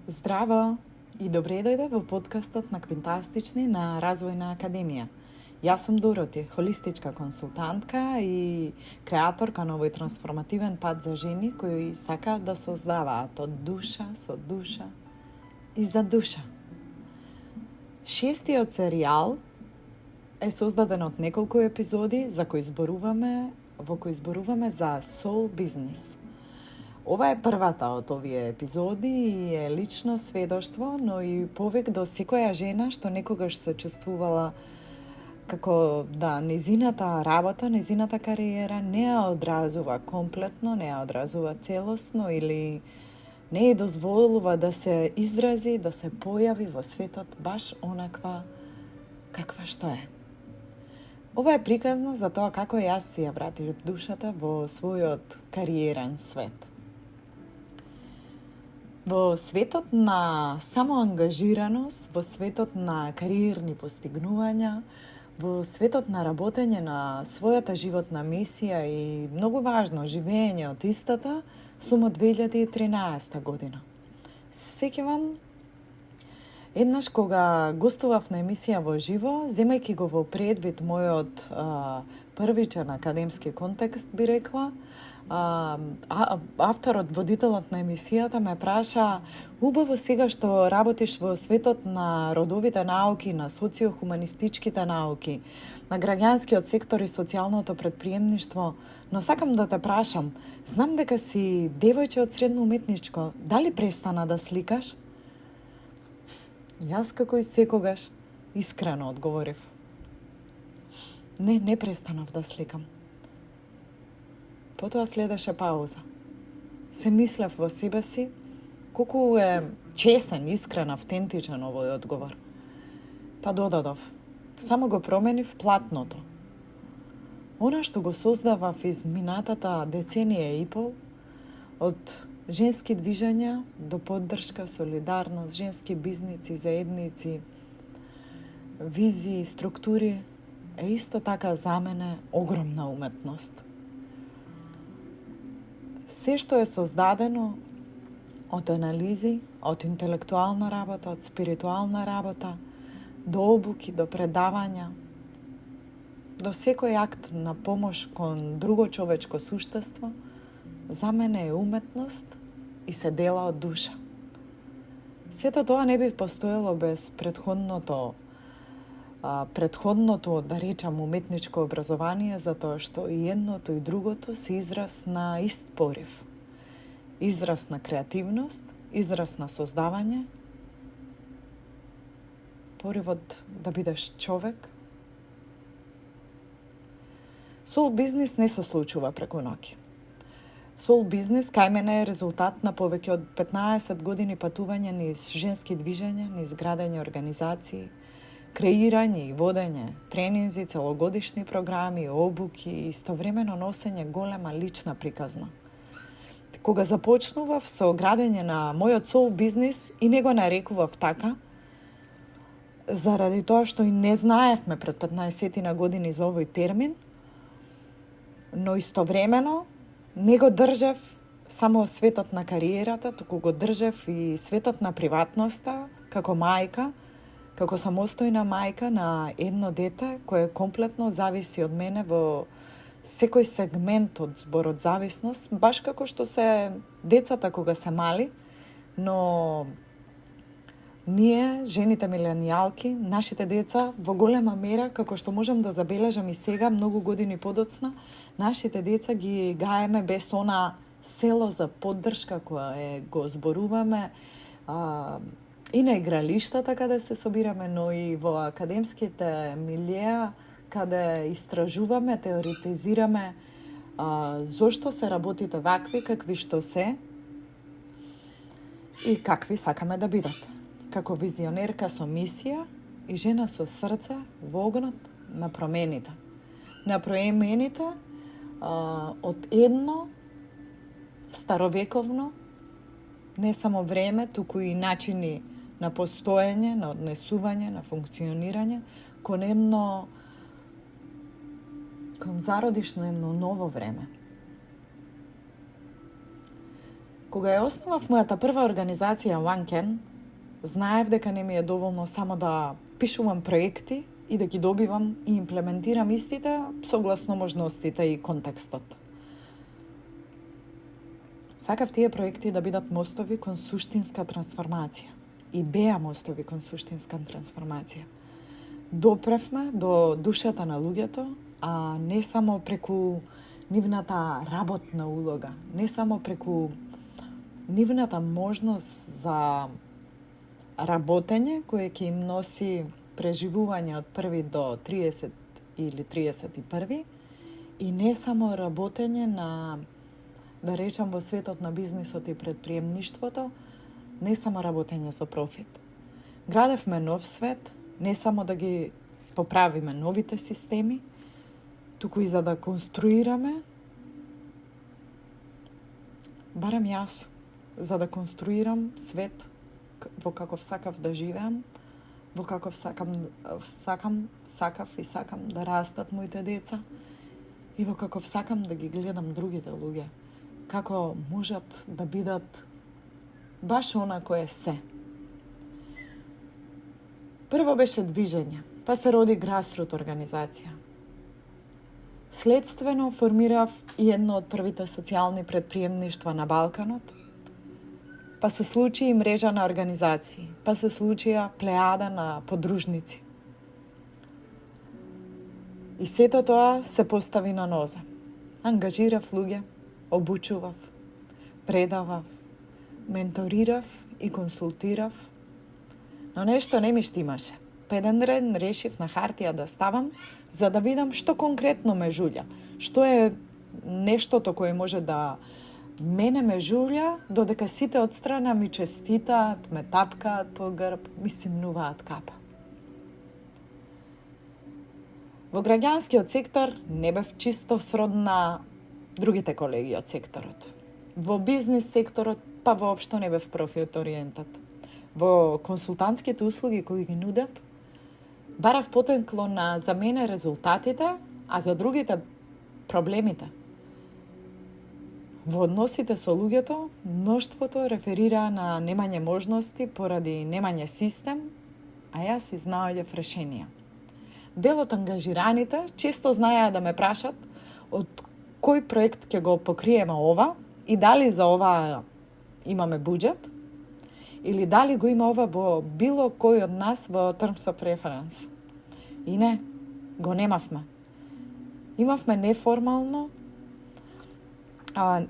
Здраво и добре дојде во подкастот на Квинтастични на Развојна академија. Јас сум Дороти, холистичка консултантка и креаторка на овој трансформативен пат за жени кои сакаат да создаваат од душа со душа и за душа. Шестиот серијал е создаден од неколку епизоди во кои зборуваме за soul business. Ова е првата од овие епизоди и е лично сведоштво, но и повик до секоја жена што некогаш се чувствувала како да незината работа, незината кариера не ја одразува комплетно, не ја одразува целосно или не ја дозволува да се изрази, да се појави во светот баш онаква каква што е. Ова е приказна за тоа како јас си ја вратив душата во својот кариерен свет. Во светот на самоангажираност, во светот на кариерни постигнувања, во светот на работење на својата животна мисија и многу важно живење од истата, сум од 2013 година. Се сеќавам еднаш кога гостував на емисија во живо, земајќи го во предвид мојот првичен академски контекст, би рекла, авторот, водителот на емисијата ме праша: убаво сега што работиш во светот на родовите науки, на социохуманистичките науки, на граѓанскиот сектор и социјалното претприемништво, но сакам да те прашам, знам дека си девојче од средно уметничко, дали престана да сликаш? Јас како и секогаш искрено одговорив: не престанав да сликам. Потоа следеше пауза. Се мислев во себе си колку е чесен, искрен, автентичен овој одговор. Па додадов: само го променив платното. Она што го создавав из минатата деценија и пол, од женски движења до поддршка, солидарност, женски бизници, заедници, визии, структури, е исто така за мене огромна уметност. Се што е создадено од анализи, од интелектуална работа, од спиритуална работа, до обуки, до предавања, до секој акт на помош кон друго човечко суштество, за мене е уметност и се дела од душа. Сето тоа не би постоело без предходното, да речам, уметничко образование, затоа што и едното и другото се израз на ист порив. Израз на креативност, израз на создавање, поривот да бидеш човек. Soul бизнис не се случува преку ноќ. Soul бизнис кај мене е резултат на повеќе од 15 години патување низ женски движења, низ градење организации, креирање и водење, тренинзи, целогодишни програми, обуки и истовремено носење голема лична приказна. Кога започнував со градење на мојот soul бизнис и не го нарекував така, заради тоа што и не знаевме пред 15 години за овој термин, но истовремено не го држев само светот на кариерата, туку го држев и светот на приватноста, како мајка, како самостојна мајка на едно дете кое комплетно зависи од мене во секој сегмент од зборот зависност, баш како што се децата кога се мали, но ние, жените миленијалки, нашите деца, во голема мера, како што можам да забележам и сега, многу години подоцна, нашите деца ги гаеме без она село за поддршка која го зборуваме, и на игралиштата каде се собираме, но и во академските милиеа каде истражуваме, теоретизираме зошто се работите вакви, какви што се и какви сакаме да бидат. Како визионерка со мисија и жена со срце во огнот на промените. На промените од едно старовековно, не само време, туку и начини на постоење, на однесување, на функционирање, кон зародиш на едно ново време. Кога ја основав мојата прва организација OneCan, знаев дека не ми е доволно само да пишувам проекти и да ги добивам и имплементирам истите согласно можностите и контекстот. Сакав тие проекти да бидат мостови кон суштинска трансформација. И беа мостови кон суштинска трансформација. Допревме до душата на луѓето, а не само преку нивната работна улога, не само преку нивната можност за работење кој ќе им носи преживување од 1 до 30 или 31 и не само работење на, да речам, во светот на бизнисот и предприемништвото, не само работење за профит. Градевме нов свет, не само да ги поправиме новите системи, туку и за да конструираме, барем јас, за да конструирам свет во каков сакав да живеам, во каков сакав и сакам да растат моите деца и во каков сакам да ги гледам другите луѓе, како можат да бидат баш она кое се. Прво беше движење, па се роди Grassroot организација. Следствено формирав и едно од првите социјални предприемништва на Балканот, па се случи и мрежа на организации, па се случија плеада на подружници. И сето тоа се постави на нозе. Ангажирав луѓе, обучував, предавав, менторирав и консултирав, но нешто не ми штимаше. Па еден ден решив на хартија да ставам, за да видам што конкретно ме жулја, што е нештото кое може да мене ме жулја, додека сите од страна ми честитаат, ме тапкаат по грб, ми симнуваат капа. Во граѓанскиот сектор не бев чисто сродна другите колеги од секторот. Во бизнис секторот па воопшто не бев профит ориентат. Во консултантските услуги кои ги нудев, барав потенкло на за мене резултатите, а за другите проблемите. Во односите со луѓето, мноштвото реферира на немање можности поради немање систем, а јас изнаоѓав решенија. Дел од ангажираните често знаеа да ме прашат од кој проект ќе го покриеме ова и дали за ова имаме буџет, или дали го има ова во било кој од нас во Terms of Reference. И не, го немавме. Имавме неформално,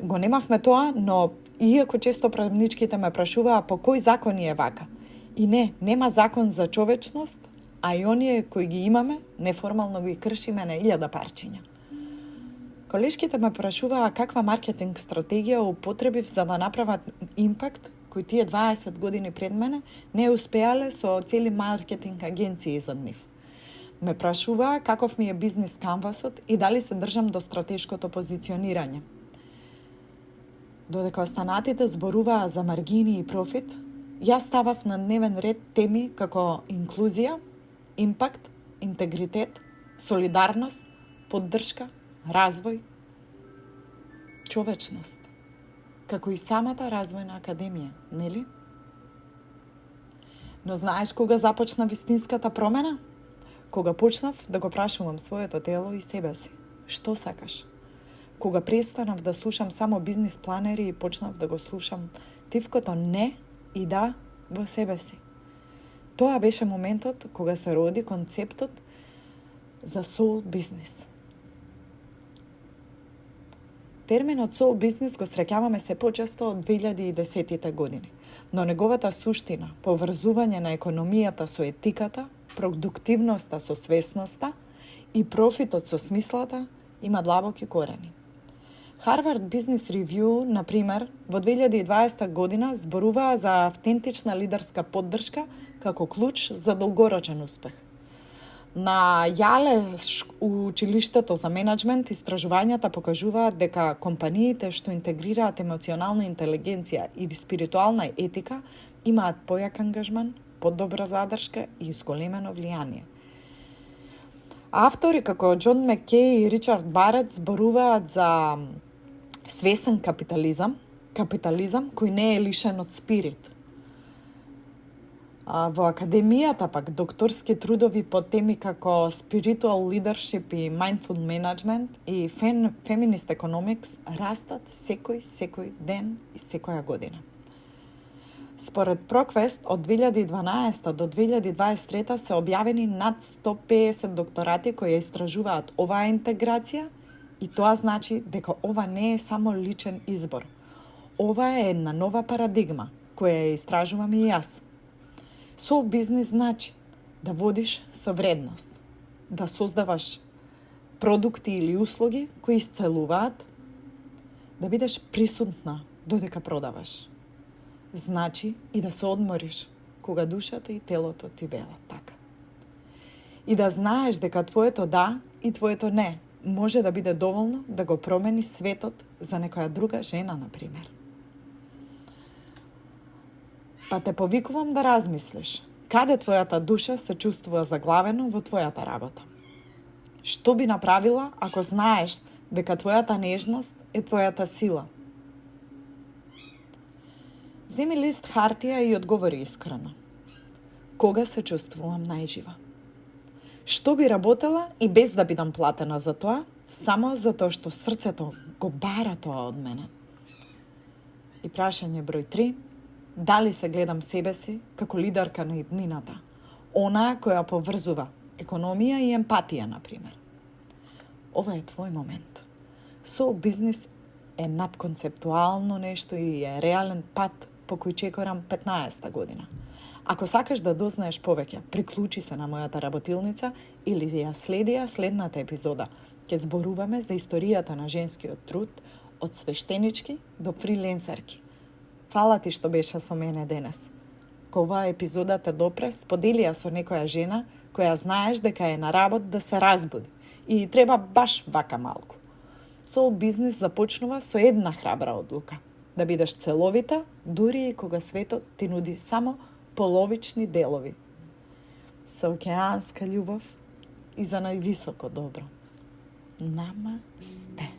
го немавме тоа, но иако често правничките ме прашуваа по кој закон е вака. И не, нема закон за човечност, а и оние кои ги имаме, неформално ги кршиме на 1000 парчиња. Колешките ме прашуваа каква маркетинг стратегија употребив за да направат импакт кој тие 20 години пред мене не успеале со цели маркетинг агенции зад нив. Ме прашуваа каков ми е бизнис канвасот и дали се држам до стратешкото позиционирање. Додека останатите зборуваа за маргини и профит, јас ставав на дневен ред теми како инклузија, импакт, интегритет, солидарност, поддршка, развој, човечност, како и самата развојна академија, нели? Но знаеш кога започна вистинската промена? Кога почнав да го прашувам своето тело и себе си. Што сакаш? Кога престанав да слушам само бизнис планери и почнав да го слушам тивкото не и да во себе си. Тоа беше моментот кога се роди концептот за soul бизнис. Терминот soul бизнис го среќаваме се почесто од 2010-тите години, но неговата суштина, поврзување на економијата со етиката, продуктивноста со свесноста и профитот со смислата има длабоки корени. Harvard Business Review, например, во 2020 година зборуваа за автентична лидерска поддршка како клуч за долгорочен успех. На Јале училиштето за менеджмент истражувањата покажуваат дека компаниите што интегрираат емоционална интелигенција и спиритуална етика имаат појак ангажман, подобра задршка и зголемено влијание. Автори како Џон Маккеј и Ричард Барет зборуваат за свесен капитализам, Капитализам кој не е лишен од спирит. Во академијата пак докторски трудови по теми како spiritual leadership и mindful management и feminist economics растат секој ден и секоја година. Според ProQuest од 2012 до 2023 се објавени над 150 докторати кои истражуваат оваа интеграција и тоа значи дека ова не е само личен избор. Ова е една нова парадигма која ја истражувам и јас. Soul бизнис значи да водиш со вредност, да создаваш продукти или услуги кои исцелуваат, да бидеш присутна додека продаваш. Значи и да се одмориш кога душата и телото ти велат така. И да знаеш дека твоето да и твоето не може да биде доволно да го промени светот за некоја друга жена, например. Па те повикувам да размислиш, каде твојата душа се чувствува заглавено во твојата работа? Што би направила ако знаеш дека твојата нежност е твојата сила? Земи лист хартија и одговори искрено. Кога се чувствувам најжива? Што би работела и без да бидам платена за тоа, само затоа што срцето го бара тоа од мене? И прашање број 3. Дали се гледам себе си како лидерка на иднината, онаа која поврзува економија и емпатија, например? Ова е твој момент. Soul бизнис е надконцептуално нешто и е реален пат по кој чекорам 15-та година. Ако сакаш да дознаеш повеќе, приклучи се на мојата работилница или ја следи следната епизода. Ќе зборуваме за историјата на женскиот труд од свештенички до фриленсерки. Фала ти што беше со мене денес. Ко оваа епизода те допре, сподели ја со некоја жена која знаеш дека е на работ да се разбуди и треба баш вака малку. Soul бизнис започнува со една храбра одлука. Да бидеш целовита, дури и кога светот ти нуди само половични делови. Со океанска љубов и за највисоко добро. Намасте.